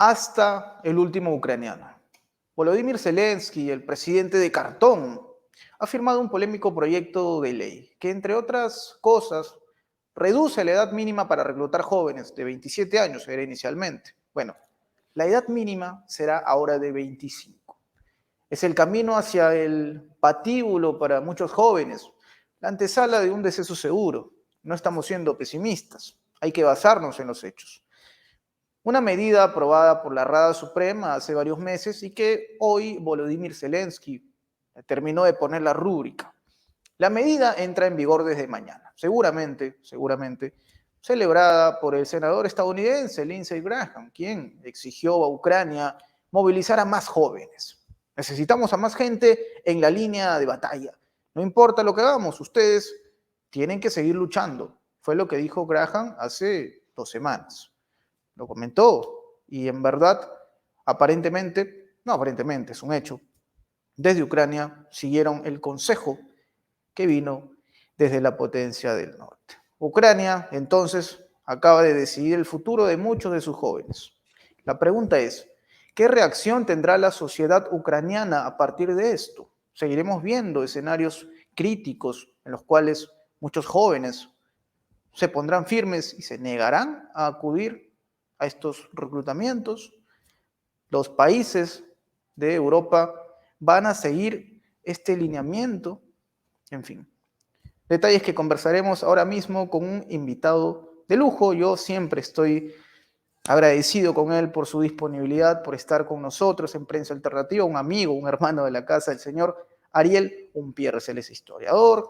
hasta el último ucraniano. Volodymyr Zelensky, el presidente de cartón, ha firmado un polémico proyecto de ley que, entre otras cosas, reduce la edad mínima para reclutar jóvenes de 27 años, era inicialmente. Bueno, la edad mínima será ahora de 25. Es el camino hacia el patíbulo para muchos jóvenes, la antesala de un deceso seguro. No estamos siendo pesimistas, hay que basarnos en los hechos. Una medida aprobada por la Rada Suprema hace varios meses y que hoy Volodymyr Zelensky terminó de poner la rúbrica. La medida entra en vigor desde mañana, seguramente, celebrada por el senador estadounidense Lindsey Graham, quien exigió a Ucrania movilizar a más jóvenes. Necesitamos a más gente en la línea de batalla. No importa lo que hagamos, ustedes tienen que seguir luchando. Fue lo que dijo Graham hace 2 semanas. Lo comentó y en verdad, aparentemente, es un hecho, desde Ucrania siguieron el consejo que vino desde la potencia del norte. Ucrania, entonces, acaba de decidir el futuro de muchos de sus jóvenes. La pregunta es, ¿qué reacción tendrá la sociedad ucraniana a partir de esto? Seguiremos viendo escenarios críticos en los cuales muchos jóvenes se pondrán firmes y se negarán a acudir a estos reclutamientos. Los países de Europa van a seguir este lineamiento. En fin, detalles que conversaremos ahora mismo con un invitado de lujo. Yo siempre estoy agradecido con él por su disponibilidad, por estar con nosotros en Prensa Alternativa, un amigo, un hermano de la casa, el señor Ariel Umpierres. Él es historiador,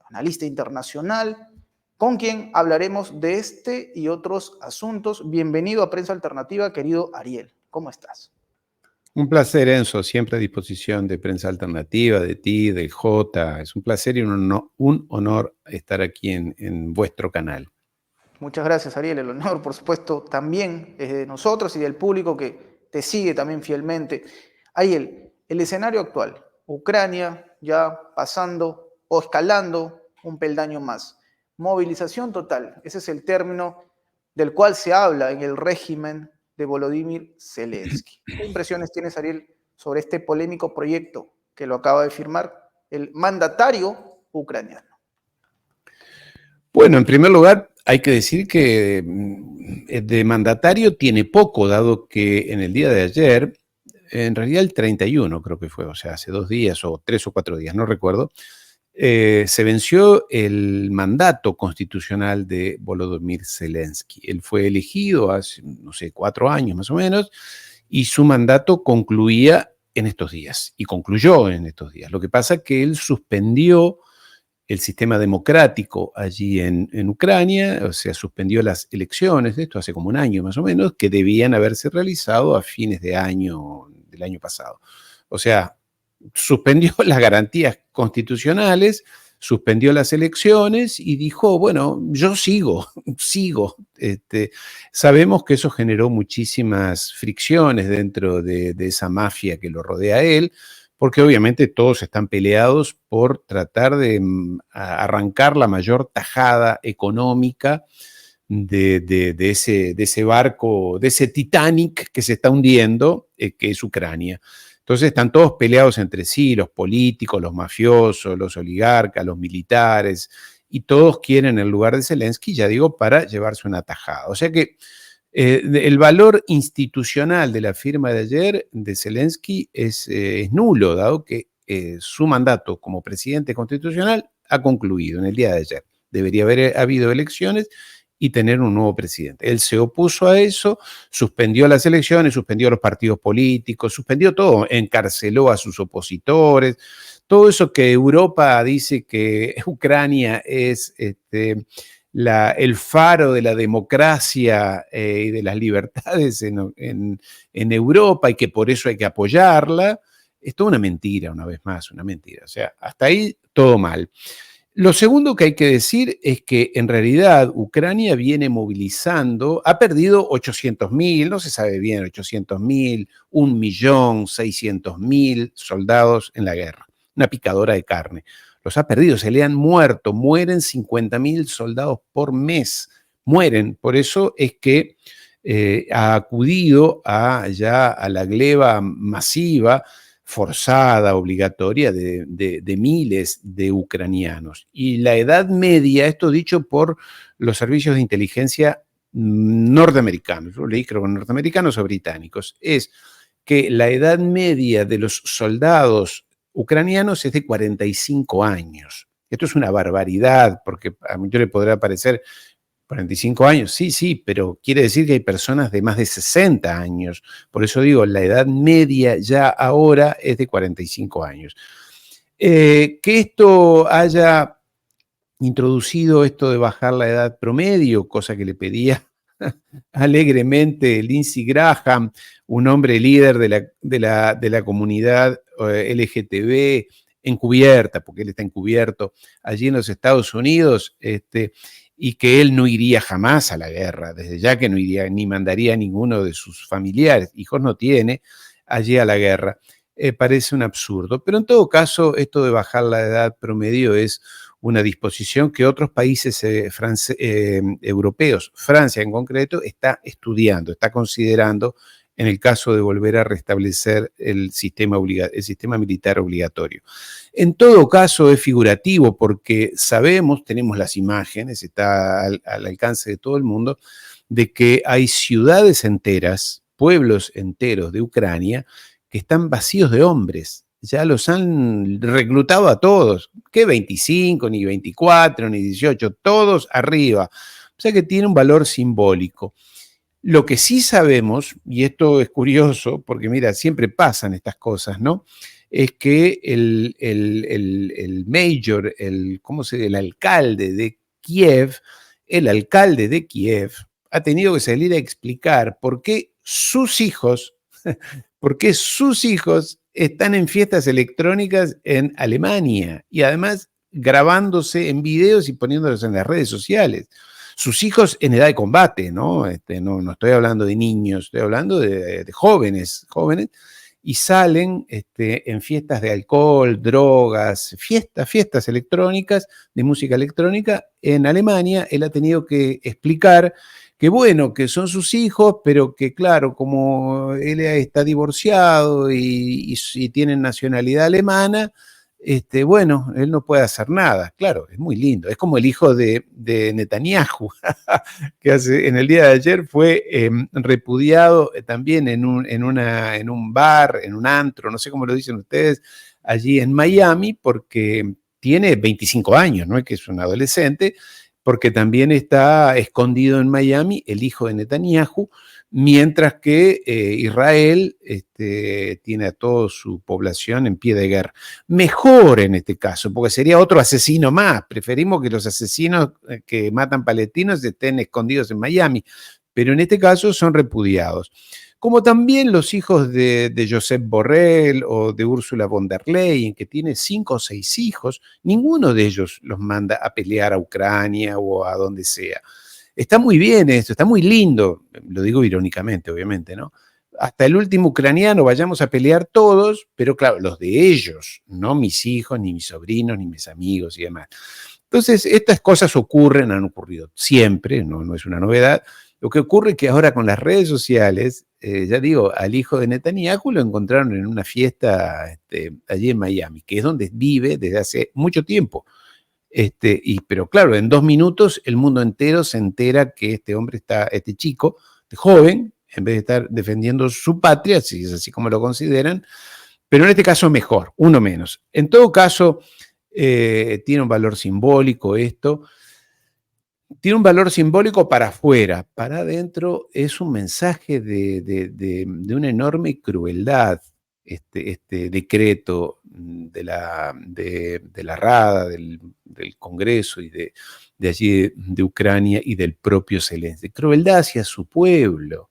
analista internacional, con quien hablaremos de este y otros asuntos. Bienvenido a Prensa Alternativa, querido Ariel. ¿Cómo estás? Un placer, Enzo, siempre a disposición de Prensa Alternativa, de ti, de Jota. Es un placer y un honor estar aquí en vuestro canal. Muchas gracias, Ariel. El honor, por supuesto, también es de nosotros y del público que te sigue también fielmente. Ariel, el escenario actual, Ucrania ya pasando o escalando un peldaño más. Movilización total, ese es el término del cual se habla en el régimen de Volodymyr Zelensky. ¿Qué impresiones tienes, Ariel, sobre este polémico proyecto que lo acaba de firmar el mandatario ucraniano? Bueno, en primer lugar, hay que decir que de mandatario tiene poco, dado que en el día de ayer, en realidad el 31 creo que fue, o sea, hace 2 días o 3 o 4 días, no recuerdo, se venció el mandato constitucional de Volodymyr Zelensky. Él fue elegido hace, no sé, 4 años más o menos, y su mandato concluía en estos días, y concluyó en estos días. Lo que pasa es que él suspendió el sistema democrático allí en Ucrania, o sea, suspendió las elecciones, de esto hace como un año más o menos, que debían haberse realizado a fines de año, del año pasado. O sea, suspendió las garantías constitucionales, suspendió las elecciones y dijo, bueno, yo sigo. Sabemos que eso generó muchísimas fricciones dentro de esa mafia que lo rodea a él, porque obviamente todos están peleados por tratar de arrancar la mayor tajada económica de ese barco, de ese Titanic que se está hundiendo, que es Ucrania. Entonces están todos peleados entre sí, los políticos, los mafiosos, los oligarcas, los militares, y todos quieren el lugar de Zelensky, ya digo, para llevarse una tajada. O sea que el valor institucional de la firma de ayer de Zelensky es nulo, dado que su mandato como presidente constitucional ha concluido en el día de ayer. Debería haber habido elecciones y tener un nuevo presidente. Él se opuso a eso, suspendió las elecciones, suspendió los partidos políticos, suspendió todo, encarceló a sus opositores. Todo eso que Europa dice que Ucrania es el faro de la democracia y de las libertades en Europa y que por eso hay que apoyarla, es toda una mentira, una vez más, una mentira. O sea, hasta ahí todo mal. Lo segundo que hay que decir es que en realidad Ucrania viene movilizando, ha perdido 800.000, no se sabe bien, 800.000, 1.600.000 soldados en la guerra, una picadora de carne. Los ha perdido, se le han muerto, mueren 50.000 soldados por mes, mueren. Por eso es que ha acudido ya a la gleba masiva, forzada, obligatoria de miles de ucranianos. Y la edad media, esto dicho por los servicios de inteligencia norteamericanos, yo leí creo que norteamericanos o británicos, es que la edad media de los soldados ucranianos es de 45 años. Esto es una barbaridad, porque a mí le podrá parecer 45 años, sí, pero quiere decir que hay personas de más de 60 años. Por eso digo, la edad media ya ahora es de 45 años. Que esto haya introducido esto de bajar la edad promedio, cosa que le pedía alegremente Lindsey Graham, un hombre líder de la comunidad LGTB encubierta, porque él está encubierto allí en los Estados Unidos, y que él no iría jamás a la guerra, desde ya que no iría ni mandaría a ninguno de sus familiares, hijos no tiene, allí a la guerra. Parece un absurdo, pero en todo caso esto de bajar la edad promedio es una disposición que otros países europeos, Francia en concreto, está estudiando, está considerando en el caso de volver a restablecer el sistema militar obligatorio. En todo caso es figurativo porque sabemos, tenemos las imágenes, está al alcance de todo el mundo, de que hay ciudades enteras, pueblos enteros de Ucrania que están vacíos de hombres. Ya los han reclutado a todos, que 25, ni 24, ni 18, todos arriba. O sea que tiene un valor simbólico. Lo que sí sabemos, y esto es curioso, porque mira, siempre pasan estas cosas, ¿no? Es que el mayor, ¿cómo se dice? El alcalde de Kiev, ha tenido que salir a explicar por qué sus hijos están en fiestas electrónicas en Alemania y además grabándose en videos y poniéndolos en las redes sociales. Sus hijos en edad de combate, ¿no? No estoy hablando de niños, estoy hablando de jóvenes, y salen en fiestas de alcohol, drogas, fiestas electrónicas, de música electrónica en Alemania. Él ha tenido que explicar que bueno, que son sus hijos, pero que claro, como él está divorciado y tienen nacionalidad alemana, bueno, él no puede hacer nada. Claro, es muy lindo. Es como el hijo de Netanyahu, que en el día de ayer fue repudiado también en un bar, en un antro, no sé cómo lo dicen ustedes, allí en Miami, porque tiene 25 años, no es que es un adolescente, porque también está escondido en Miami el hijo de Netanyahu, mientras que Israel tiene a toda su población en pie de guerra. Mejor en este caso, porque sería otro asesino más. Preferimos que los asesinos que matan palestinos estén escondidos en Miami, pero en este caso son repudiados. Como también los hijos de Josep Borrell o de Ursula von der Leyen, que tiene 5 o 6 hijos, ninguno de ellos los manda a pelear a Ucrania o a donde sea. Está muy bien esto, está muy lindo, lo digo irónicamente, obviamente, ¿no? Hasta el último ucraniano vayamos a pelear todos, pero claro, los de ellos, no mis hijos, ni mis sobrinos, ni mis amigos y demás. Entonces, estas cosas ocurren, han ocurrido siempre, no es una novedad. Lo que ocurre es que ahora con las redes sociales, ya digo, al hijo de Netanyahu lo encontraron en una fiesta allí en Miami, que es donde vive desde hace mucho tiempo. Pero claro, en 2 minutos el mundo entero se entera que este chico, joven, en vez de estar defendiendo su patria, si es así como lo consideran, pero en este caso mejor, uno menos. En todo caso, tiene un valor simbólico esto. Tiene un valor simbólico para afuera, para adentro es un mensaje de una enorme crueldad, este decreto de la Rada, del Congreso y de allí de Ucrania y del propio Zelensky. Crueldad hacia su pueblo,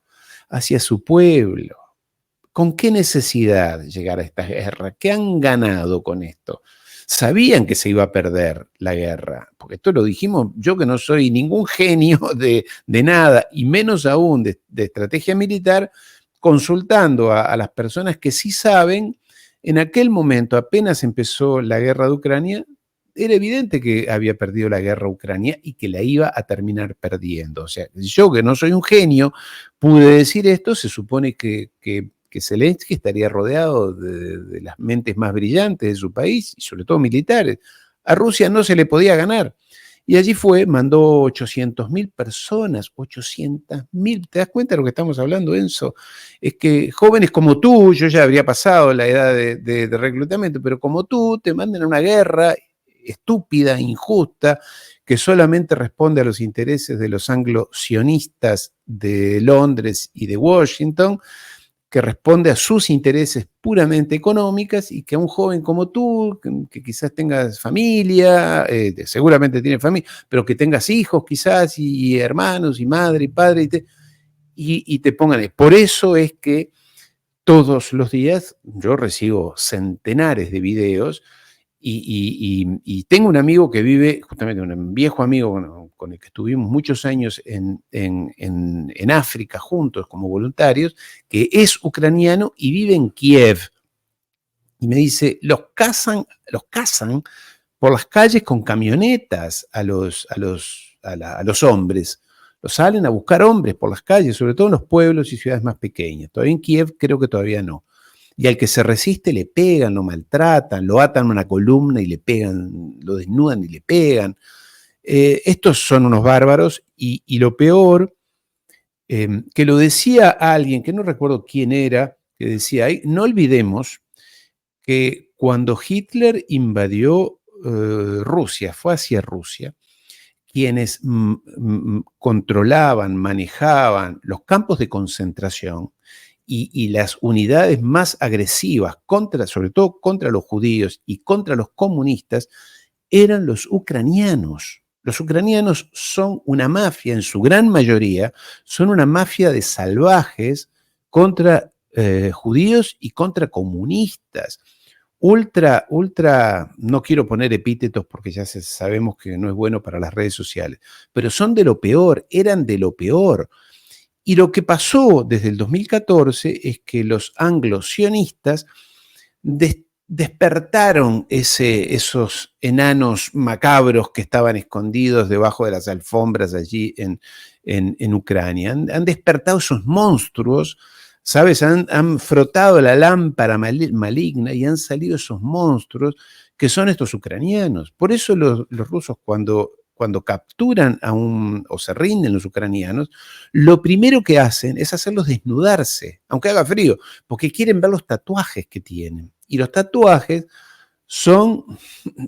hacia su pueblo. ¿Con qué necesidad llegar a esta guerra? ¿Qué han ganado con esto? Sabían que se iba a perder la guerra, porque esto lo dijimos yo que no soy ningún genio de nada, y menos aún de estrategia militar, consultando a las personas que sí saben. En aquel momento, apenas empezó la guerra de Ucrania, era evidente que había perdido la guerra Ucrania y que la iba a terminar perdiendo. O sea, yo que no soy un genio, pude decir esto, se supone que Zelensky estaría rodeado de las mentes más brillantes de su país, y sobre todo militares. A Rusia no se le podía ganar. Y allí fue, mandó 800.000 personas, 800.000. ¿Te das cuenta de lo que estamos hablando, Enzo? Es que jóvenes como tú, yo ya habría pasado la edad de reclutamiento, pero como tú, te mandan a una guerra estúpida, injusta, que solamente responde a los intereses de los anglo-sionistas de Londres y de Washington, que responde a sus intereses puramente económicas, y que a un joven como tú, que quizás tengas familia, seguramente tienes familia, pero que tengas hijos quizás, y hermanos, y madre, y padre, y te pongan. Por eso es que todos los días yo recibo centenares de videos, y tengo un amigo que vive, justamente un viejo amigo con el que estuvimos muchos años en África juntos como voluntarios, que es ucraniano y vive en Kiev. Y me dice, los cazan por las calles con camionetas a los hombres. Los salen a buscar hombres por las calles, sobre todo en los pueblos y ciudades más pequeñas. Todavía en Kiev creo que todavía no. Y al que se resiste le pegan, lo maltratan, lo atan a una columna y le pegan, lo desnudan y le pegan. Estos son unos bárbaros, y lo peor, que lo decía alguien, que no recuerdo quién era, que decía, no olvidemos que cuando Hitler invadió Rusia, fue hacia Rusia, quienes controlaban, manejaban los campos de concentración y las unidades más agresivas, sobre todo contra los judíos y contra los comunistas, eran los ucranianos. Los ucranianos son una mafia, en su gran mayoría, son una mafia de salvajes contra judíos y contra comunistas. No quiero poner epítetos porque ya sabemos que no es bueno para las redes sociales, pero son de lo peor, eran de lo peor. Y lo que pasó desde el 2014 es que los anglo-sionistas despertaron esos enanos macabros que estaban escondidos debajo de las alfombras allí en Ucrania. Han despertado esos monstruos, ¿sabes? Han frotado la lámpara maligna y han salido esos monstruos que son estos ucranianos. Por eso los rusos, cuando capturan o se rinden los ucranianos, lo primero que hacen es hacerlos desnudarse, aunque haga frío, porque quieren ver los tatuajes que tienen. Y los tatuajes son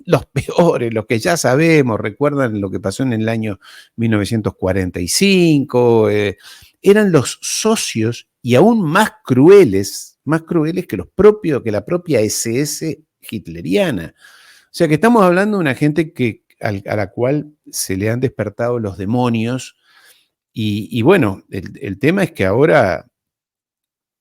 los peores, los que ya sabemos. Recuerdan lo que pasó en el año 1945, eran los socios y aún más crueles que la propia SS hitleriana. O sea que estamos hablando de una gente a la cual se le han despertado los demonios, y bueno, el tema es que ahora,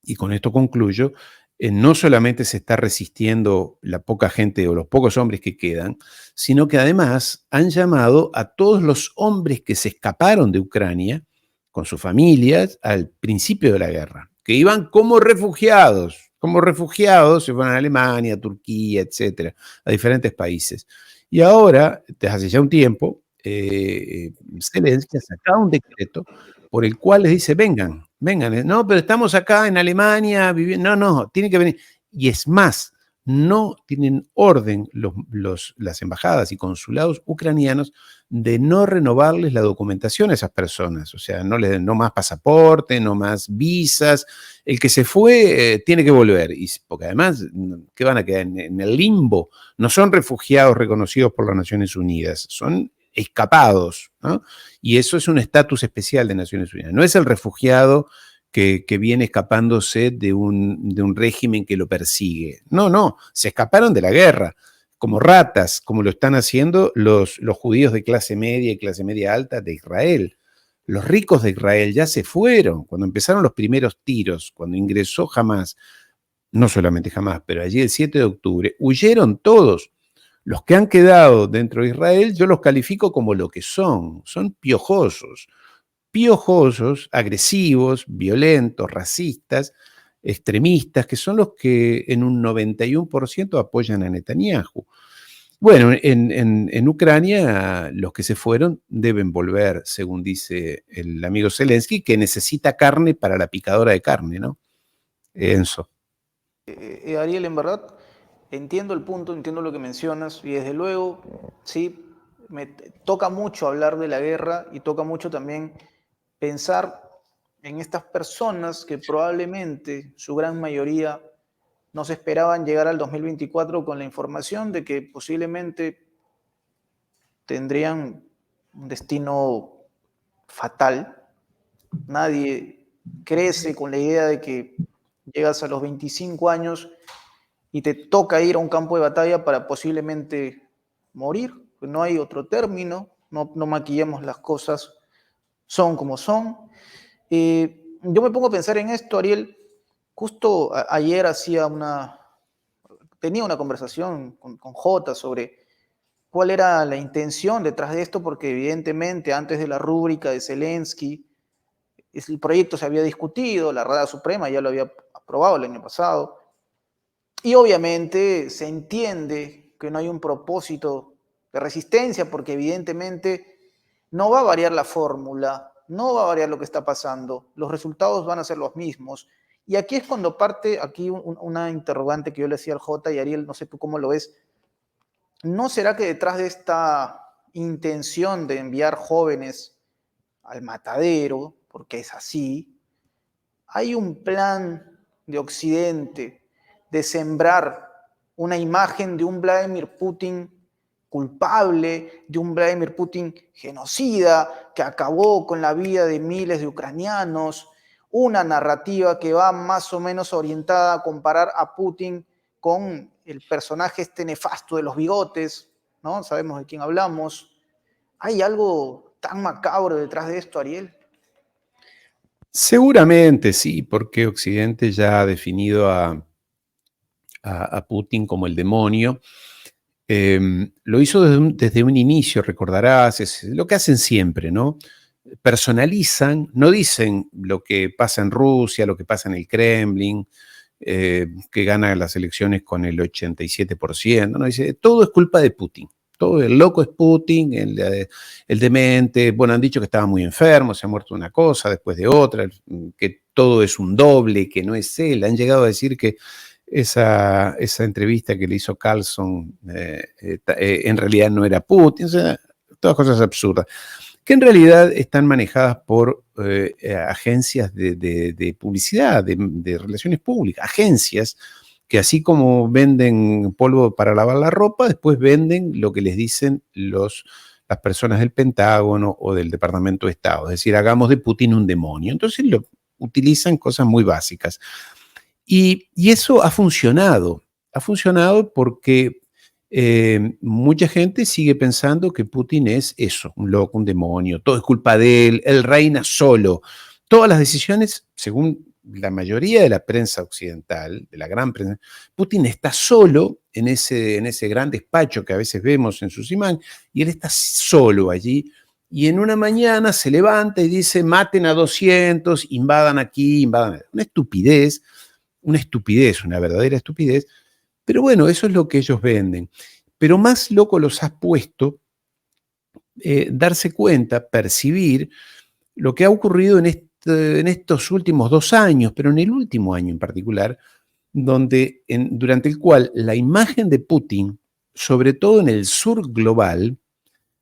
y con esto concluyo, no solamente se está resistiendo la poca gente o los pocos hombres que quedan, sino que además han llamado a todos los hombres que se escaparon de Ucrania con sus familias al principio de la guerra, que iban como refugiados, se fueron a Alemania, a Turquía, etcétera, a diferentes países. Y ahora, desde hace ya un tiempo, Zelensky ha sacado un decreto por el cual les dice, vengan, no, pero estamos acá en Alemania viviendo, no, tienen que venir. Y es más, no tienen orden las embajadas y consulados ucranianos de no renovarles la documentación a esas personas. O sea, no más pasaporte, no más visas. El que se fue tiene que volver. Porque además, ¿qué van a quedar en el limbo? No son refugiados reconocidos por las Naciones Unidas, son escapados, ¿no? Y eso es un estatus especial de Naciones Unidas. No es el refugiado que viene escapándose de un régimen que lo persigue. No, se escaparon de la guerra, como ratas, como lo están haciendo los judíos de clase media y clase media alta de Israel. Los ricos de Israel ya se fueron cuando empezaron los primeros tiros, cuando ingresó Hamás, no solamente Hamás, pero allí el 7 de octubre, huyeron todos. Los que han quedado dentro de Israel, yo los califico como lo que son piojosos, agresivos, violentos, racistas, extremistas, que son los que en un 91% apoyan a Netanyahu. Bueno, en Ucrania los que se fueron deben volver, según dice el amigo Zelensky, que necesita carne para la picadora de carne, ¿no? Enzo. Ariel, en verdad, entiendo el punto, entiendo lo que mencionas y desde luego, sí, me toca mucho hablar de la guerra y toca mucho también pensar en estas personas que probablemente, su gran mayoría, no se esperaban llegar al 2024 con la información de que posiblemente tendrían un destino fatal. Nadie crece con la idea de que llegas a los 25 años y te toca ir a un campo de batalla para posiblemente morir. No hay otro término, no maquillemos las cosas, son como son. Yo me pongo a pensar en esto, Ariel. Justo ayer tenía una conversación con Jota sobre cuál era la intención detrás de esto, porque evidentemente antes de la rúbrica de Zelensky, el proyecto se había discutido, la Rada Suprema ya lo había aprobado el año pasado, y obviamente se entiende que no hay un propósito de resistencia, porque evidentemente no va a variar la fórmula, no va a variar lo que está pasando, los resultados van a ser los mismos. Y aquí es cuando parte aquí una interrogante que yo le hacía al J y Ariel, no sé tú cómo lo ves. ¿No será que detrás de esta intención de enviar jóvenes al matadero, porque es así, hay un plan de Occidente de sembrar una imagen de un Vladimir Putin culpable, de un Vladimir Putin genocida que acabó con la vida de miles de ucranianos, una narrativa que va más o menos orientada a comparar a Putin con el personaje este nefasto de los bigotes, ¿no? Sabemos de quién hablamos. ¿Hay algo tan macabro detrás de esto, Ariel? Seguramente sí, porque Occidente ya ha definido a Putin como el demonio. Lo hizo desde un inicio, recordarás, es lo que hacen siempre, ¿no? Personalizan, no dicen lo que pasa en Rusia, lo que pasa en el Kremlin, que gana las elecciones con el 87%, ¿no? Dice, todo es culpa de Putin. Todo el loco es Putin, el demente. Bueno, han dicho que estaba muy enfermo, se ha muerto una cosa después de otra, que todo es un doble, que no es él. Han llegado a decir que esa entrevista que le hizo Carlson en realidad no era Putin. O sea, todas cosas absurdas que en realidad están manejadas por agencias de publicidad, de relaciones públicas, agencias que así como venden polvo para lavar la ropa, después venden lo que les dicen las personas del Pentágono o del Departamento de Estado. Es decir, hagamos de Putin un demonio. Entonces utilizan cosas muy básicas. Y eso ha funcionado porque mucha gente sigue pensando que Putin es eso, un loco, un demonio, todo es culpa de él reina solo. Todas las decisiones, según la mayoría de la prensa occidental, de la gran prensa, Putin está solo en ese gran despacho que a veces vemos en Susimán, y él está solo allí, y en una mañana se levanta y dice, maten a 200, invadan aquí, invadan allá. Una estupidez, una verdadera estupidez, pero bueno, eso es lo que ellos venden. Pero más loco los has puesto darse cuenta, percibir lo que ha ocurrido en estos últimos 2 años, pero en el último año en particular, durante el cual la imagen de Putin, sobre todo en el sur global,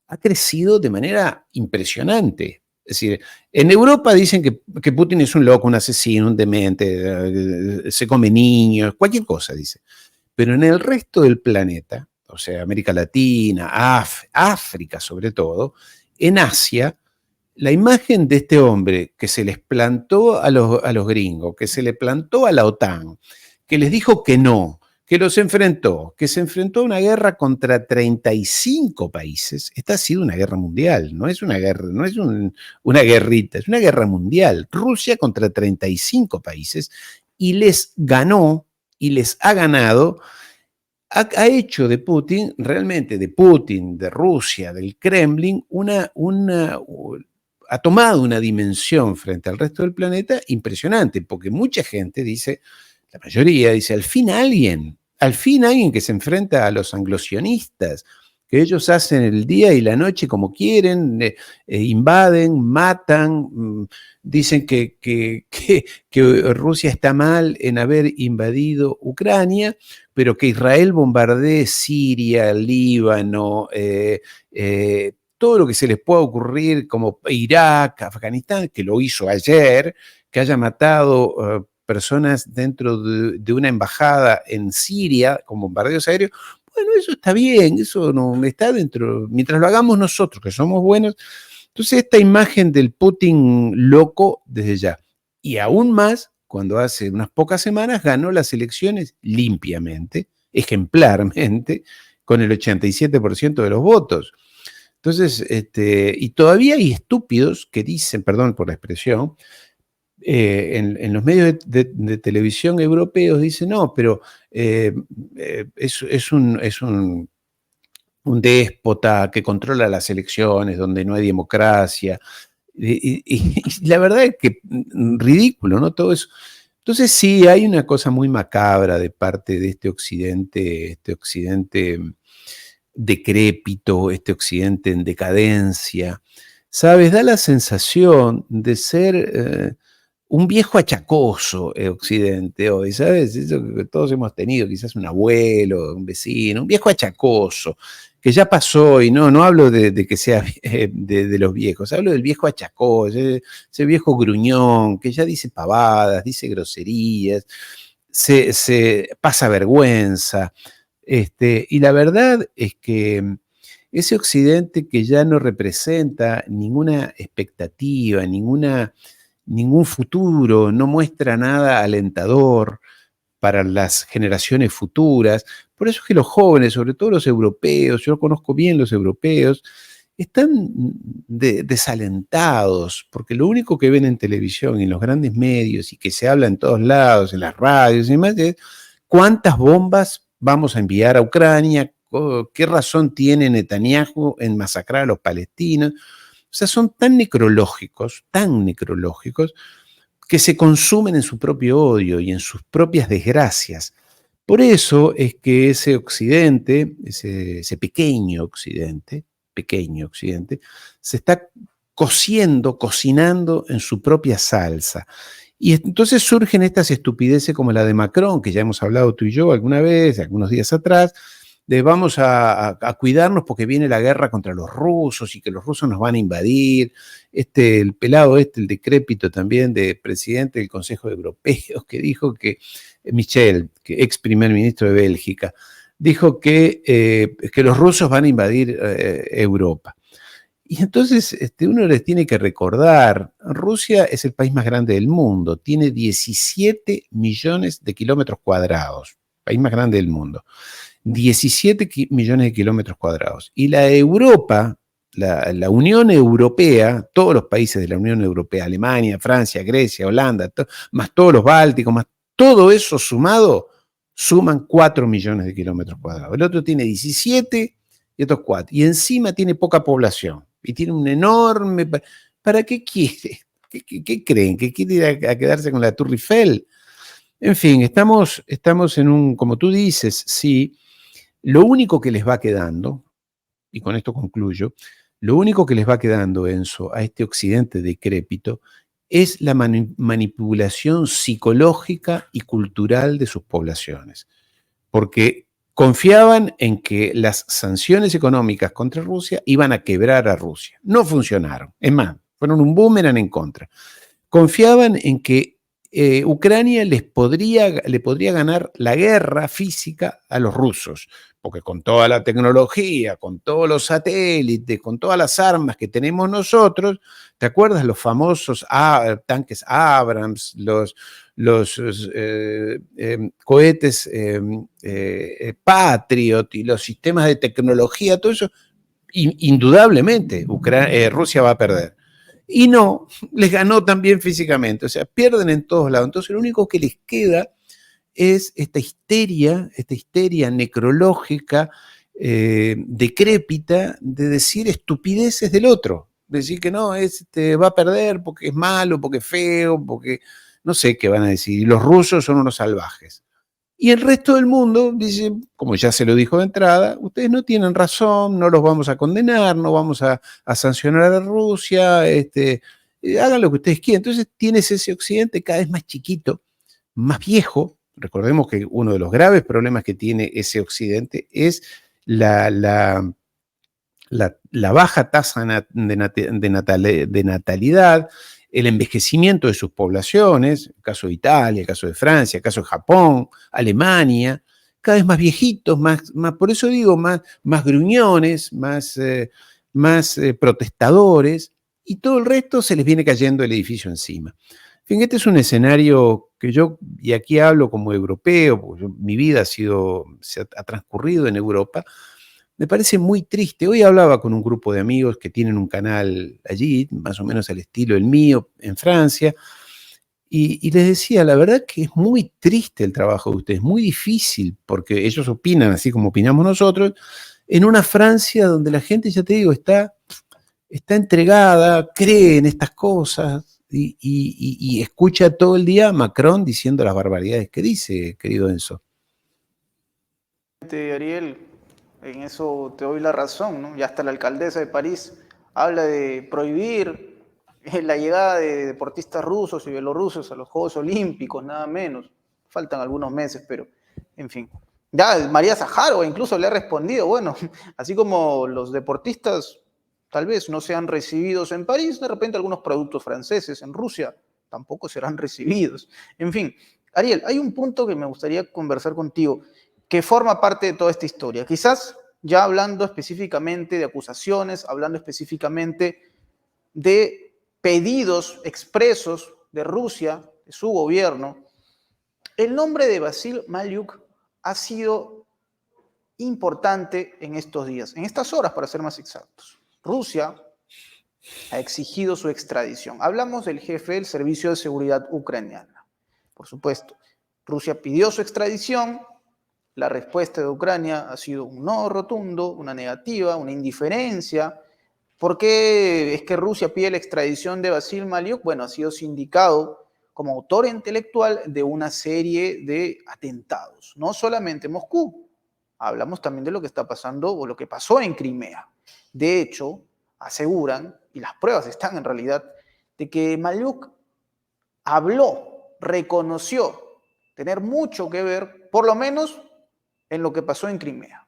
ha crecido de manera impresionante. Es decir, en Europa dicen que Putin es un loco, un asesino, un demente, se come niños, cualquier cosa, dice. Pero en el resto del planeta, o sea, América Latina, África sobre todo, en Asia, la imagen de este hombre que se les plantó a los gringos, que se le plantó a la OTAN, que les dijo que no, que los enfrentó, que se enfrentó a una guerra contra 35 países, esta ha sido una guerra mundial, no es una guerra, no es una guerrita, es una guerra mundial. Rusia contra 35 países y les ganó y les ha ganado, ha hecho de Putin, realmente de Putin, de Rusia, del Kremlin, ha tomado una dimensión frente al resto del planeta impresionante, porque mucha gente dice, la mayoría dice, al fin al fin alguien que se enfrenta a los anglosionistas, que ellos hacen el día y la noche como quieren, invaden, matan, dicen que Rusia está mal en haber invadido Ucrania, pero que Israel bombardee Siria, Líbano, todo lo que se les pueda ocurrir, como Irak, Afganistán, que lo hizo ayer, que haya matado personas dentro de una embajada en Siria con bombardeos aéreos. Bueno, eso está bien, eso no está dentro, mientras lo hagamos nosotros, que somos buenos. Entonces, esta imagen del Putin loco desde ya, y aún más cuando hace unas pocas semanas ganó las elecciones limpiamente, ejemplarmente, con el 87% de los votos. Entonces, y todavía hay estúpidos que dicen, perdón por la expresión, en los medios de televisión europeos dicen, no, pero es un déspota que controla las elecciones, donde no hay democracia. Y la verdad es que ridículo, ¿no? Todo eso. Entonces sí, hay una cosa muy macabra de parte de este occidente decrépito, este occidente en decadencia. ¿Sabes? Da la sensación de ser un viejo achacoso Occidente hoy, ¿sabes? Eso que todos hemos tenido, quizás un abuelo, un vecino, un viejo achacoso, que ya pasó, y no hablo de que sea de los viejos, hablo del viejo achacoso, ese viejo gruñón, que ya dice pavadas, dice groserías, se pasa vergüenza, y la verdad es que ese Occidente que ya no representa ninguna expectativa, ningún futuro, no muestra nada alentador para las generaciones futuras. Por eso es que los jóvenes, sobre todo los europeos, yo conozco bien los europeos, están desalentados, porque lo único que ven en televisión, en los grandes medios, y que se habla en todos lados, en las radios y demás, es cuántas bombas vamos a enviar a Ucrania, qué razón tiene Netanyahu en masacrar a los palestinos. O sea, son tan necrológicos, que se consumen en su propio odio y en sus propias desgracias. Por eso es que ese occidente, ese pequeño occidente, se está cocinando en su propia salsa. Y entonces surgen estas estupideces como la de Macron, que ya hemos hablado tú y yo alguna vez, algunos días atrás, de vamos a cuidarnos porque viene la guerra contra los rusos y que los rusos nos van a invadir. El pelado el decrépito también de presidente del Consejo Europeo, que dijo que, Michel, que ex primer ministro de Bélgica, dijo que los rusos van a invadir Europa. Y entonces uno les tiene que recordar, Rusia es el país más grande del mundo, tiene 17 millones de kilómetros cuadrados, país más grande del mundo. 17 millones de kilómetros cuadrados. Y la Europa, la Unión Europea, todos los países de la Unión Europea, Alemania, Francia, Grecia, Holanda, más todos los bálticos, más todo eso sumado, suman 4 millones de kilómetros cuadrados. El otro tiene 17 y otros 4. Y encima tiene poca población. Y tiene un enorme... ¿Para qué quiere? ¿Qué creen? ¿Que quiere ir a quedarse con la Tour Eiffel? En fin, estamos en un, como tú dices, sí, lo único que les va quedando, y con esto concluyo, lo único que les va quedando, Enzo, a este occidente decrépito, es la manipulación psicológica y cultural de sus poblaciones. Porque confiaban en que las sanciones económicas contra Rusia iban a quebrar a Rusia. No funcionaron. Es más, fueron un boomerang en contra. Confiaban en que Ucrania le podría ganar la guerra física a los rusos, porque con toda la tecnología, con todos los satélites, con todas las armas que tenemos nosotros, ¿te acuerdas los famosos tanques Abrams, los cohetes Patriot y los sistemas de tecnología, todo eso? Indudablemente Rusia va a perder. Y no, les ganó también físicamente, o sea, pierden en todos lados. Entonces lo único que les queda es esta histeria necrológica, decrépita, de decir estupideces del otro. Decir que no, va a perder porque es malo, porque es feo, porque no sé qué van a decir. Y los rusos son unos salvajes. Y el resto del mundo dice, como ya se lo dijo de entrada, ustedes no tienen razón, no los vamos a condenar, no vamos a sancionar a Rusia, hagan lo que ustedes quieran. Entonces tienes ese Occidente cada vez más chiquito, más viejo. Recordemos que uno de los graves problemas que tiene ese Occidente es la baja tasa de natalidad, el envejecimiento de sus poblaciones, el caso de Italia, el caso de Francia, el caso de Japón, Alemania, cada vez más viejitos, por eso digo, más gruñones, más protestadores, y todo el resto se les viene cayendo el edificio encima. En fin, este es un escenario que yo, y aquí hablo como europeo, porque mi vida ha transcurrido en Europa, me parece muy triste. Hoy hablaba con un grupo de amigos que tienen un canal allí, más o menos al estilo del mío, en Francia, y les decía, la verdad que es muy triste el trabajo de ustedes, muy difícil, porque ellos opinan así como opinamos nosotros, en una Francia donde la gente, ya te digo, está entregada, cree en estas cosas y escucha todo el día a Macron diciendo las barbaridades que dice, querido Enzo. Ariel, en eso te doy la razón, ¿no? Ya hasta la alcaldesa de París habla de prohibir la llegada de deportistas rusos y bielorrusos a los Juegos Olímpicos, nada menos. Faltan algunos meses, pero en fin. Ya María Zaharova incluso le ha respondido, bueno, así como los deportistas tal vez no sean recibidos en París, de repente algunos productos franceses en Rusia tampoco serán recibidos. En fin, Ariel, hay un punto que me gustaría conversar contigo que forma parte de toda esta historia. Quizás ya hablando específicamente de acusaciones, hablando específicamente de pedidos expresos de Rusia, de su gobierno, el nombre de Vasil Maliuk ha sido importante en estos días, en estas horas para ser más exactos. Rusia ha exigido su extradición. Hablamos del jefe del Servicio de Seguridad ucraniana. Por supuesto, Rusia pidió su extradición. La respuesta de Ucrania ha sido un no rotundo, una negativa, una indiferencia. ¿Por qué es que Rusia pide la extradición de Vasil Maliuk? Bueno, ha sido sindicado como autor intelectual de una serie de atentados. No solamente en Moscú, hablamos también de lo que está pasando o lo que pasó en Crimea. De hecho, aseguran, y las pruebas están en realidad, de que Maliuk habló, reconoció tener mucho que ver, por lo menos en lo que pasó en Crimea.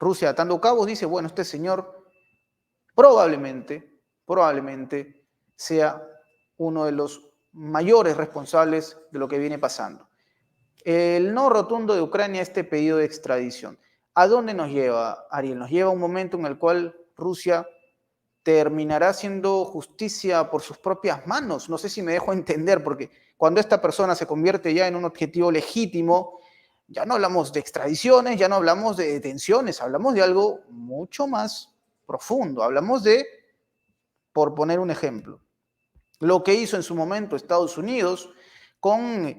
Rusia atando cabos dice, bueno, este señor probablemente sea uno de los mayores responsables de lo que viene pasando. El no rotundo de Ucrania a este pedido de extradición. ¿A dónde nos lleva, Ariel? Nos lleva a un momento en el cual Rusia terminará haciendo justicia por sus propias manos. No sé si me dejo entender, porque cuando esta persona se convierte ya en un objetivo legítimo, ya no hablamos de extradiciones, ya no hablamos de detenciones, hablamos de algo mucho más profundo. Hablamos de, por poner un ejemplo, lo que hizo en su momento Estados Unidos con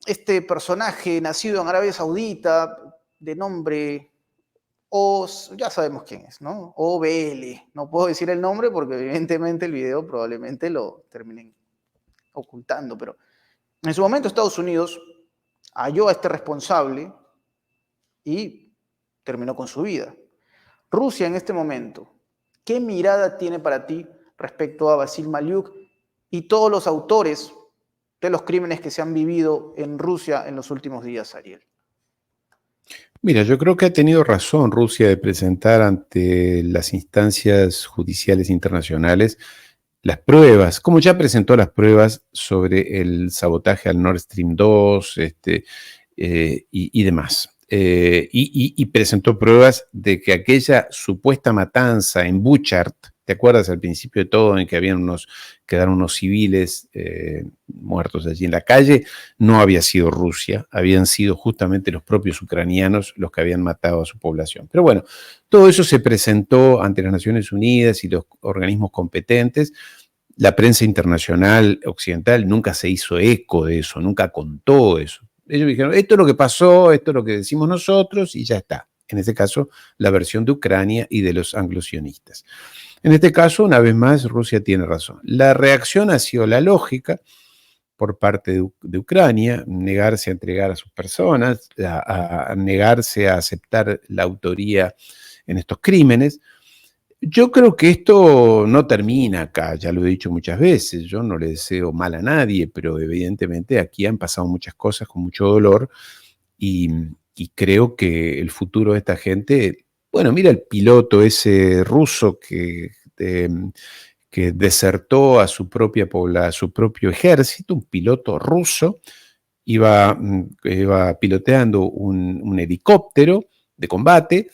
este personaje nacido en Arabia Saudita de nombre ya sabemos quién es, ¿no? OBL. No puedo decir el nombre porque evidentemente el video probablemente lo terminen ocultando, pero en su momento Estados Unidos halló a este responsable y terminó con su vida. Rusia en este momento, ¿qué mirada tiene para ti respecto a Vasil Maliuk y todos los autores de los crímenes que se han vivido en Rusia en los últimos días, Ariel? Mira, yo creo que ha tenido razón Rusia de presentar ante las instancias judiciales internacionales las pruebas, como ya presentó las pruebas sobre el sabotaje al Nord Stream 2 y demás. Y presentó pruebas de que aquella supuesta matanza en Buchart, ¿te acuerdas al principio de todo en que quedaron unos civiles muertos allí en la calle? No había sido Rusia, habían sido justamente los propios ucranianos los que habían matado a su población. Pero bueno, todo eso se presentó ante las Naciones Unidas y los organismos competentes. La prensa internacional occidental nunca se hizo eco de eso, nunca contó eso. Ellos dijeron, esto es lo que pasó, esto es lo que decimos nosotros y ya está. En este caso, la versión de Ucrania y de los anglosionistas. En este caso, una vez más, Rusia tiene razón. La reacción ha sido la lógica, por parte de Ucrania, negarse a entregar a sus personas, a negarse a aceptar la autoría en estos crímenes. Yo creo que esto no termina acá, ya lo he dicho muchas veces, yo no le deseo mal a nadie, pero evidentemente aquí han pasado muchas cosas con mucho dolor y, y creo que el futuro de esta gente, bueno, mira el piloto ese ruso que desertó a su a su propio ejército, un piloto ruso, iba piloteando un helicóptero de combate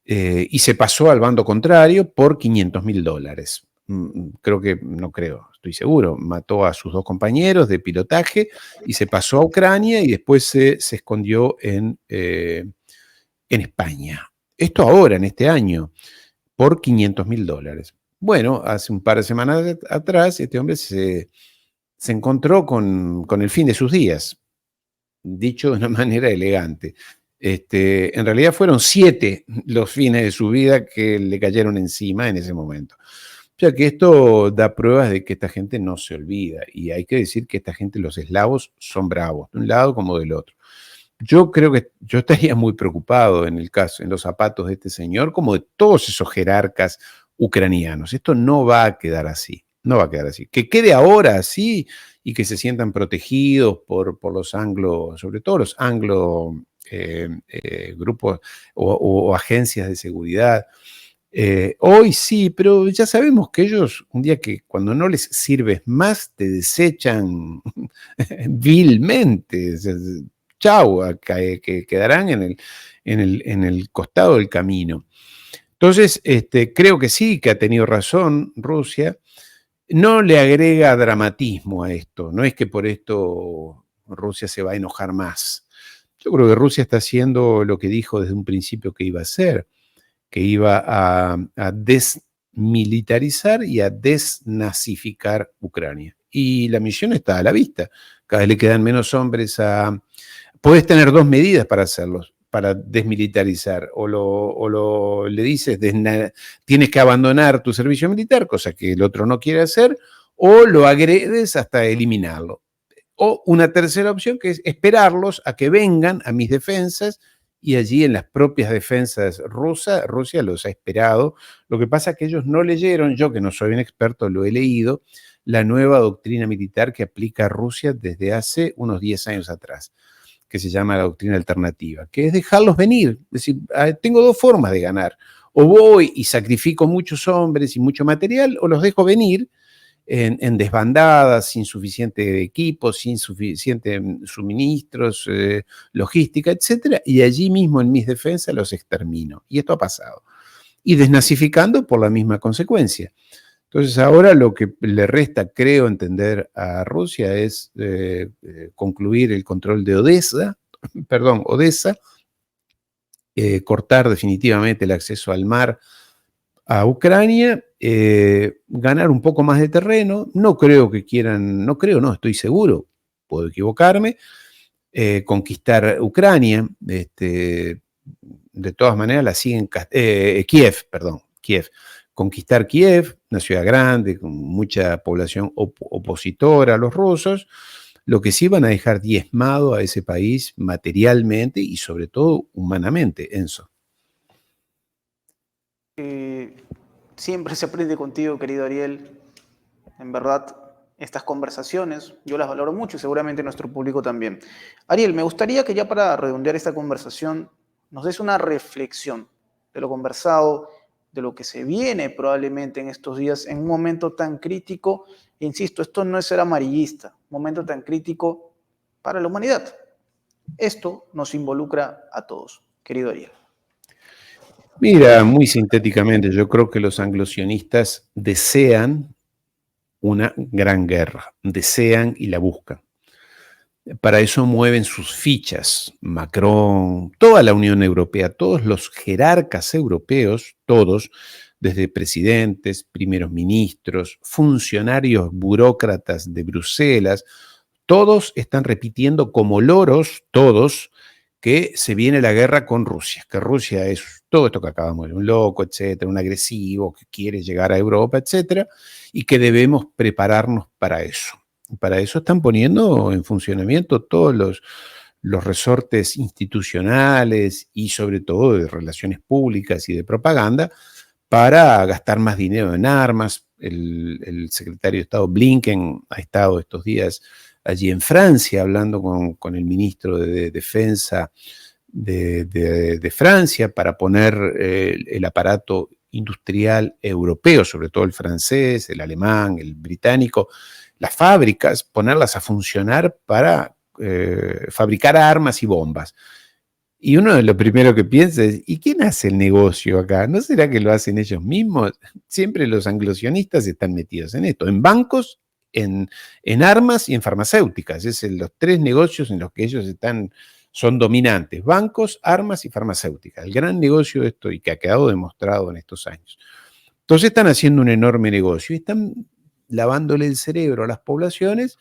y se pasó al bando contrario por $500.000. Estoy seguro, mató a sus dos compañeros de pilotaje y se pasó a Ucrania y después se escondió en España. Esto ahora, en este año, por $500.000. Bueno, hace un par de semanas atrás, este hombre se encontró con el fin de sus días, dicho de una manera elegante. En realidad fueron 7 los fines de su vida que le cayeron encima en ese momento. O sea que esto da pruebas de que esta gente no se olvida y hay que decir que esta gente, los eslavos, son bravos, de un lado como del otro. Yo creo que yo estaría muy preocupado en los zapatos de este señor, como de todos esos jerarcas ucranianos. Esto no va a quedar así, no va a quedar así. Que quede ahora así y que se sientan protegidos por los anglo, sobre todo los anglo grupos o agencias de seguridad. Hoy sí, pero ya sabemos que ellos, un día que cuando no les sirves más, te desechan vilmente. Chau, que quedarán en el costado del camino. Entonces, creo que sí, que ha tenido razón Rusia. No le agrega dramatismo a esto. No es que por esto Rusia se va a enojar más. Yo creo que Rusia está haciendo lo que dijo desde un principio que iba a hacer, que iba a desmilitarizar y a desnazificar Ucrania. Y la misión está a la vista. Cada vez le quedan menos hombres Puedes tener dos medidas para hacerlos, para desmilitarizar. Le dices, tienes que abandonar tu servicio militar, cosa que el otro no quiere hacer, o lo agredes hasta eliminarlo. O una tercera opción, que es esperarlos a que vengan a mis defensas, y allí en las propias defensas rusas, Rusia los ha esperado. Lo que pasa es que ellos no leyeron, yo que no soy un experto, lo he leído, la nueva doctrina militar que aplica Rusia desde hace unos 10 años atrás, que se llama la doctrina alternativa, que es dejarlos venir. Es decir, tengo dos formas de ganar. O voy y sacrifico muchos hombres y mucho material, o los dejo venir en desbandadas, sin suficiente equipo, sin suficiente suministros, logística, etcétera, y allí mismo en mis defensas los extermino. Y esto ha pasado. Y desnazificando por la misma consecuencia. Entonces ahora lo que le resta, creo entender, a Rusia es concluir el control de Odessa, cortar definitivamente el acceso al mar a Ucrania, ganar un poco más de terreno. No creo que quieran, no, estoy seguro, puedo equivocarme, conquistar Ucrania. De todas maneras la siguen, Kiev. Conquistar Kiev, una ciudad grande, con mucha población opositora a los rusos, lo que sí van a dejar diezmado a ese país materialmente y sobre todo humanamente, Enzo. Siempre se aprende contigo, querido Ariel. En verdad, estas conversaciones yo las valoro mucho y seguramente nuestro público también. Ariel, me gustaría que ya para redondear esta conversación nos des una reflexión de lo conversado, de lo que se viene probablemente en estos días, en un momento tan crítico. Insisto, esto no es ser amarillista, un momento tan crítico para la humanidad. Esto nos involucra a todos, querido Ariel. Mira, muy sintéticamente, yo creo que los anglosionistas desean una gran guerra, desean y la buscan. Para eso mueven sus fichas, Macron, toda la Unión Europea, todos los jerarcas europeos, todos, desde presidentes, primeros ministros, funcionarios burócratas de Bruselas, todos están repitiendo como loros, todos, que se viene la guerra con Rusia, que Rusia es todo esto que acabamos de ver, un loco, etcétera, un agresivo que quiere llegar a Europa, etcétera, y que debemos prepararnos para eso. Para eso están poniendo en funcionamiento todos los resortes institucionales y sobre todo de relaciones públicas y de propaganda para gastar más dinero en armas. El secretario de Estado Blinken ha estado estos días allí en Francia hablando con el ministro de Defensa de Francia para poner el aparato industrial europeo, sobre todo el francés, el alemán, el británico, las fábricas, ponerlas a funcionar para fabricar armas y bombas. Y uno de lo primero que piensa es, ¿y quién hace el negocio acá? ¿No será que lo hacen ellos mismos? Siempre los anglosionistas están metidos en esto, en bancos, en armas y en farmacéuticas. Es los tres negocios en los que ellos son dominantes: bancos, armas y farmacéuticas. El gran negocio de esto y que ha quedado demostrado en estos años. Entonces están haciendo un enorme negocio y están lavándole el cerebro a las poblaciones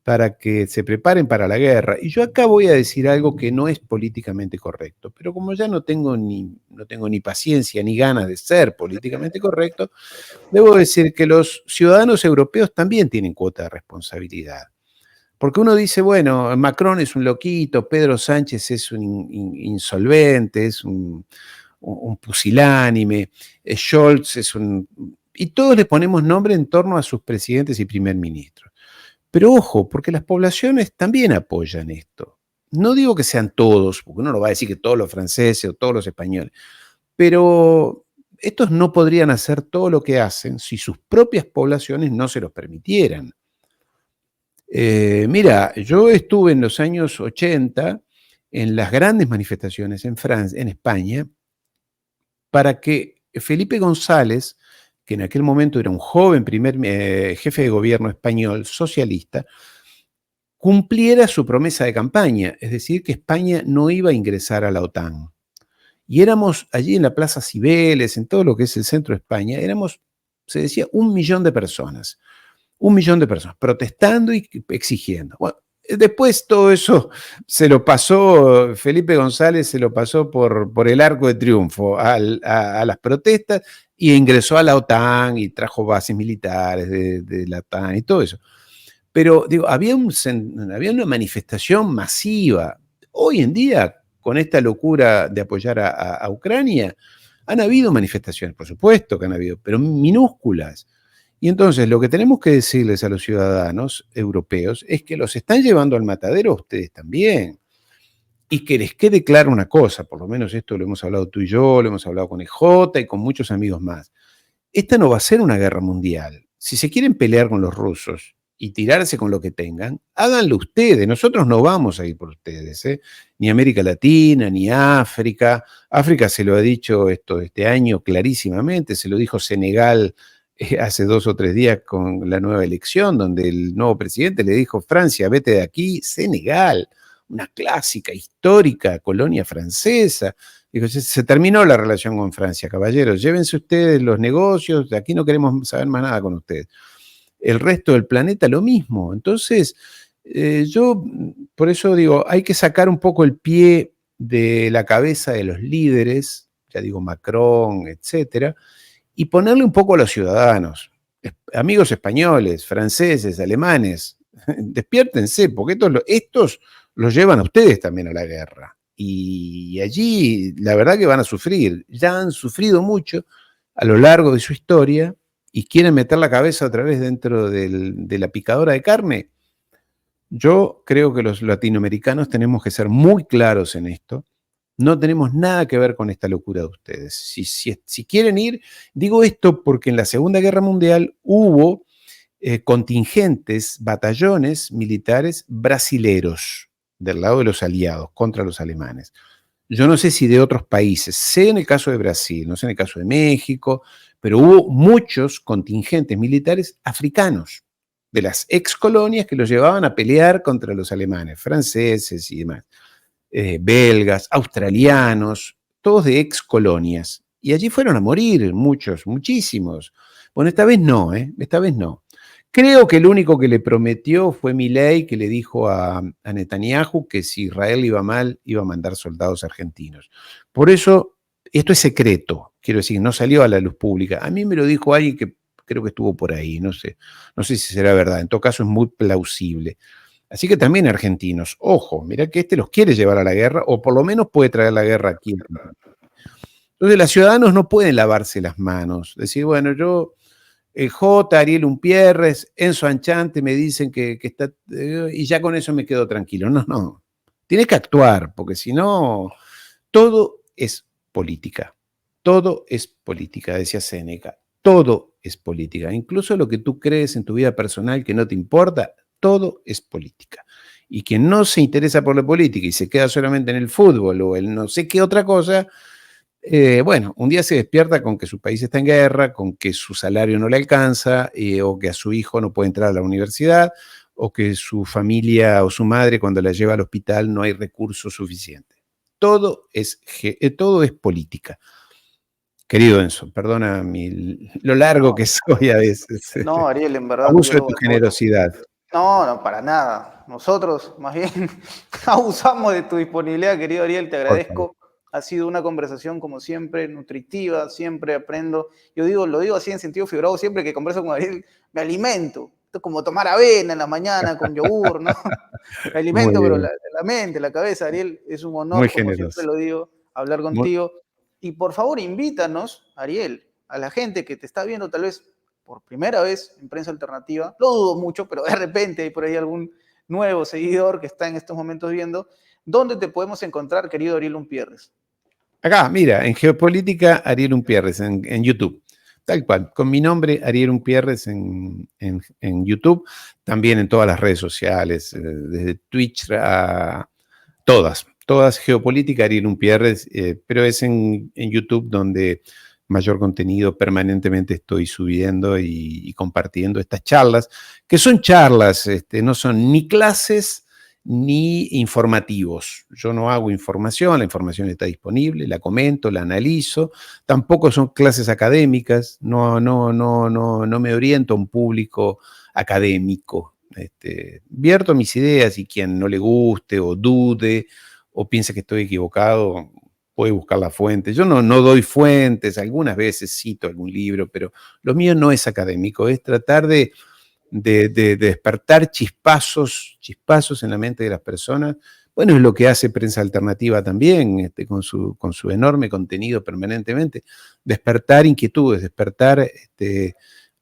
para que se preparen para la guerra. Y yo acá voy a decir algo que no es políticamente correcto, pero como ya no tengo ni paciencia ni ganas de ser políticamente correcto, debo decir que los ciudadanos europeos también tienen cuota de responsabilidad. Porque uno dice, bueno, Macron es un loquito, Pedro Sánchez es un insolvente, es un pusilánime, Scholz es un... Y todos le ponemos nombre en torno a sus presidentes y primer ministros. Pero ojo, porque las poblaciones también apoyan esto. No digo que sean todos, porque uno no va a decir que todos los franceses o todos los españoles, pero estos no podrían hacer todo lo que hacen si sus propias poblaciones no se los permitieran. Mira, yo estuve en los años 80 en las grandes manifestaciones en España, para que Felipe González, que en aquel momento era un joven jefe de gobierno español socialista, cumpliera su promesa de campaña, es decir, que España no iba a ingresar a la OTAN. Y éramos allí en la Plaza Cibeles, en todo lo que es el centro de España, se decía, 1 millón de personas. 1 millón de personas protestando y exigiendo. Bueno, después todo eso Felipe González se lo pasó por el arco de triunfo a las protestas y ingresó a la OTAN y trajo bases militares de la OTAN y todo eso. Pero digo, había una manifestación masiva. Hoy en día, con esta locura de apoyar a Ucrania, han habido manifestaciones, por supuesto que han habido, pero minúsculas. Y entonces lo que tenemos que decirles a los ciudadanos europeos es que los están llevando al matadero a ustedes también. Y que les quede clara una cosa, por lo menos esto lo hemos hablado tú y yo, lo hemos hablado con EJ y con muchos amigos más. Esta no va a ser una guerra mundial. Si se quieren pelear con los rusos y tirarse con lo que tengan, háganlo ustedes. Nosotros no vamos a ir por ustedes, ¿eh? Ni América Latina, ni África. África se lo ha dicho este año clarísimamente, se lo dijo Senegal hace 2 o 3 días con la nueva elección, donde el nuevo presidente le dijo: Francia, vete de aquí. Senegal, una clásica, histórica colonia francesa. Dijo: se terminó la relación con Francia, caballeros, llévense ustedes los negocios, de aquí no queremos saber más nada con ustedes. El resto del planeta lo mismo. Entonces, yo por eso digo, hay que sacar un poco el pie de la cabeza de los líderes, ya digo Macron, etcétera, y ponerle un poco a los ciudadanos, amigos españoles, franceses, alemanes, despiértense, porque estos los llevan a ustedes también a la guerra. Y allí la verdad que van a sufrir, ya han sufrido mucho a lo largo de su historia y quieren meter la cabeza otra vez dentro de la picadora de carne. Yo creo que los latinoamericanos tenemos que ser muy claros en esto. No tenemos nada que ver con esta locura de ustedes. Si quieren ir, digo esto porque en la Segunda Guerra Mundial hubo contingentes, batallones militares brasileros del lado de los aliados contra los alemanes. Yo no sé si de otros países, sé en el caso de Brasil, no sé en el caso de México, pero hubo muchos contingentes militares africanos de las ex colonias que los llevaban a pelear contra los alemanes, franceses y demás. Belgas, australianos, todos de ex colonias. Y allí fueron a morir muchos, muchísimos. Bueno, esta vez no, esta vez no. Creo que el único que le prometió fue Milei, que le dijo a Netanyahu que si Israel iba mal, iba a mandar soldados argentinos. Por eso, esto es secreto, quiero decir, no salió a la luz pública. A mí me lo dijo alguien que creo que estuvo por ahí, no sé si será verdad, en todo caso es muy plausible. Así que también argentinos, ojo, mirá que los quiere llevar a la guerra, o por lo menos puede traer la guerra aquí. Entonces, los ciudadanos no pueden lavarse las manos, decir, bueno, yo, J, Ariel Umpierres, Enzo Anchante me dicen que está, y ya con eso me quedo tranquilo. No, no, tienes que actuar, porque si no, todo es política. Todo es política, decía Séneca. Todo es política. Incluso lo que tú crees en tu vida personal que no te importa, todo es política. Y quien no se interesa por la política y se queda solamente en el fútbol o el no sé qué otra cosa, bueno, un día se despierta con que su país está en guerra, con que su salario no le alcanza, o que a su hijo no puede entrar a la universidad, o que su familia o su madre cuando la lleva al hospital no hay recursos suficientes. Todo es política. Querido Enzo, perdona lo largo No, que soy a veces. no, Ariel, en verdad Abuso de yo tu valoro. generosidad. No, no, para nada. Nosotros, más bien, abusamos de tu disponibilidad, querido Ariel, te Por favor. agradezco. Ha sido una conversación, como siempre, nutritiva, siempre aprendo. Yo digo, lo digo así en sentido figurado, siempre que converso con Ariel, me alimento. Esto es como tomar avena en la mañana con yogur, ¿no? Me Muy alimento, pero bien, la mente, la cabeza, Ariel, es un muy honor, como siempre generoso. lo digo, hablar Muy- contigo. Y por favor, invítanos, Ariel, a la gente que te está viendo tal vez por primera vez en Prensa Alternativa, lo dudo mucho, pero de repente hay por ahí algún nuevo seguidor que está en estos momentos viendo, ¿dónde te podemos encontrar, querido Ariel Umpierres? Acá, mira, en Geopolítica, Ariel Umpierres, en YouTube. Tal cual, con mi nombre, Ariel Umpierres, en YouTube, también en todas las redes sociales, desde Twitch a todas Geopolítica, Ariel Umpierres, pero es en YouTube donde mayor contenido permanentemente estoy subiendo y compartiendo estas charlas, que son charlas, no son ni clases ni informativos. Yo no hago información, la información está disponible, la comento, la analizo. Tampoco son clases académicas, no me oriento a un público académico. Vierto mis ideas y quien no le guste o dude o piense que estoy equivocado, puede buscar la fuente. Yo no doy fuentes, algunas veces cito algún libro, pero lo mío no es académico, es tratar de despertar chispazos en la mente de las personas. Bueno, es lo que hace Prensa Alternativa también, con su enorme contenido permanentemente. Despertar inquietudes, despertar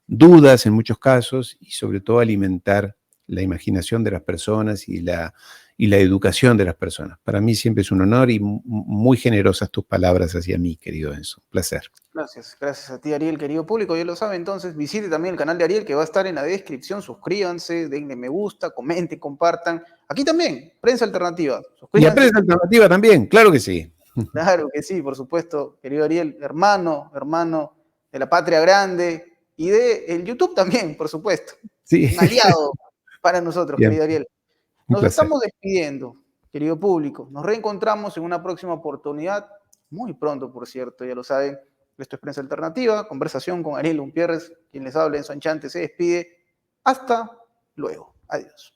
dudas en muchos casos y sobre todo alimentar la imaginación de las personas y la educación de las personas. Para mí siempre es un honor y muy generosas tus palabras hacia mí, querido Enzo. Un placer. Gracias, gracias a ti, Ariel, querido público. Ya lo sabe, entonces visite también el canal de Ariel que va a estar en la descripción. Suscríbanse, denle me gusta, comenten, compartan. Aquí también, Prensa Alternativa. Y a Suscríbanse. Prensa Alternativa también, claro que sí. Claro que sí, por supuesto, querido Ariel, hermano de la patria grande y de el YouTube también, por supuesto. Sí, Un aliado para nosotros, bien, querido Ariel. un Nos placer. estamos despidiendo, querido público. Nos reencontramos en una próxima oportunidad, muy pronto, por cierto, ya lo saben. Esto es Prensa Alternativa, conversación con Ariel Umpierres, quien les habla en Sanchante, se despide. Hasta luego. Adiós.